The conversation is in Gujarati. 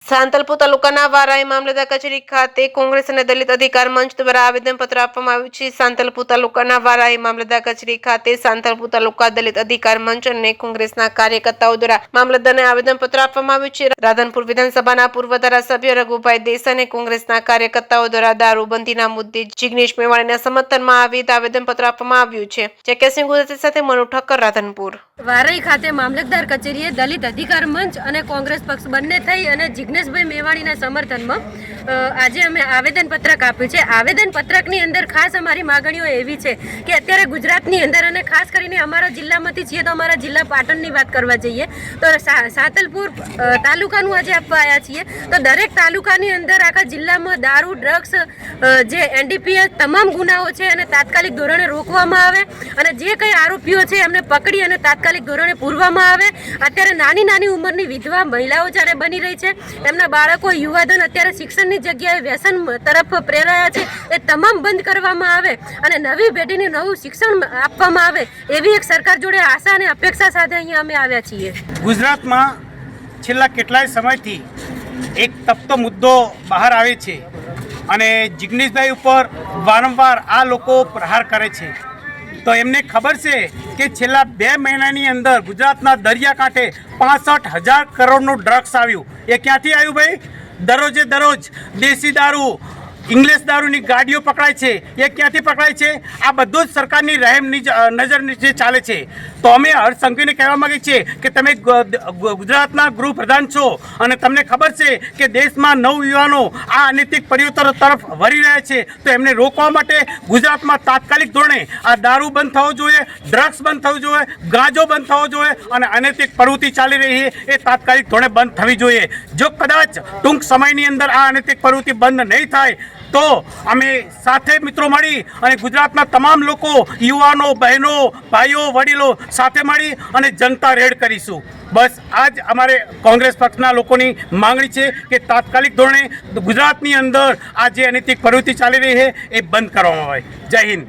સાંતલપુર તાલુકાના વારાઈ મામલતદાર કચેરી ખાતે કોંગ્રેસ અને દલિત અધિકાર મંચ દ્વારા આવેદનપત્ર આપવામાં આવ્યું છે। સાંતલપુર તાલુકાના વારાઈ મામલતદાર કચેરી ખાતે સાંતલપુર તાલુકા દલિત અધિકાર મંચ અને કોંગ્રેસના કાર્યકર્તાઓ દ્વારા મામલતદારને આવેદનપત્ર આપવામાં આવ્યું છે। રાધનપુર વિધાનસભાના પૂર્વ ધારાસભ્ય રઘુભાઈ દેસાઈ અને કોંગ્રેસના કાર્યકર્તાઓ દ્વારા દારૂબંધીના મુદ્દે જિગ્નેશ મેવાણીના સમર્થનમાં આવેદનપત્ર આપવામાં આવ્યું છે। જયસિંહ ગુજરાતી સાથે મનુ ઠક્કર, રાધનપુર। વારાઈ ખાતે મામલતદાર કચેરીએ દલિત અધિકાર મંચ અને કોંગ્રેસ પક્ષ બંને થઈ અને જિગ્નેશભાઈ મેવાણીના સમર્થનમાં આજે અમે આવેદનપત્રક આપ્યું છે। આવેદનપત્રકની અંદર ખાસ અમારી માગણીઓ એવી છે કે અત્યારે ગુજરાતની અંદર અને ખાસ કરીને અમારા જિલ્લામાંથી છીએ તો અમારા જિલ્લા પાટણની વાત કરવા જઈએ તો સાંતલપુર તાલુકાનું આજે આપવા આવ્યા છીએ તો દરેક તાલુકાની અંદર આખા જિલ્લામાં દારૂ, ડ્રગ્સ, જે એનડીપીએસ તમામ ગુનાઓ છે અને તાત્કાલિક ધોરણે રોકવામાં આવે અને જે કંઈ આરોપીઓ છે એમને પકડી અને તાત્કાલિક ધોરણે પૂરવામાં આવે। અત્યારે નાની નાની ઉંમરની વિધવા મહિલાઓ જ્યારે બની રહી છે, એમના બાળકો, યુવાધન અત્યારે શિક્ષણની જગ્યાએ વ્યસન તરફ પ્રેરાયા છે, એ તમામ બંધ કરવામાં આવે અને નવી પેઢીને નવું શિક્ષણ આપવામાં આવે એવી એક સરકાર જોડે આશા અને અપેક્ષા સાથે અહીંયા અમે આવ્યા છીએ। ગુજરાતમાં છેલ્લા કેટલાય સમયથી એક તપતો મુદ્દો બહાર આવે છે અને જિગ્નેશભાઈ ઉપર વારંવાર આ લોકો પ્રહાર કરે છે તો એમને ખબર છે કે છેલ્લા 2 મહિનાની અંદર ગુજરાતના દરિયાકાંઠે 65,000 કરોડનું ડ્રગ્સ આવ્યું। એ ક્યાંથી આવ્યું ભાઈ? દરરોજે દરરોજ દેશી દારૂ, ઇંગ્લિશ દારૂની ગાડીઓ પકડાય છે। એ ક્યાંથી પકડાય છે? આ બધું જ સરકારની રહેમની નજર નીચે ચાલે છે। તો અમે હર્ષસંઘવીને કહેવા માગીએ છીએ કે તમે ગુજરાતના ગૃહપ્રધાન છો અને તમને ખબર છે કે દેશમાં નવયુવાનો આ અનૈતિક પ્રવૃત્તિઓ તરફ વળી રહ્યા છે તો એમને રોકવા માટે ગુજરાતમાં તાત્કાલિક ધોરણે આ દારૂ બંધ થવો જોઈએ, ડ્રગ્સ બંધ થવું જોઈએ, ગાંજો બંધ થવો જોઈએ અને અનૈતિક પ્રવૃત્તિ ચાલી રહી છે એ તાત્કાલિક ધોરણે બંધ થવી જોઈએ। જો કદાચ ટૂંક સમયની અંદર આ અનૈતિક પ્રવૃત્તિ બંધ નહીં થાય તો અમે સાથે મિત્રો મળી અને ગુજરાતના તમામ લોકો, યુવાનો, બહેનો, ભાઈઓ, વડીલો સાથે મળી અને જનતા રેડ કરીશું। બસ આ જ અમારે કોંગ્રેસ પક્ષના લોકોની માંગણી છે કે તાત્કાલિક ધોરણે ગુજરાતની અંદર આ જે અનૈતિક પ્રવૃત્તિ ચાલી રહી છે એ બંધ કરવામાં આવે। જય હિન્દ।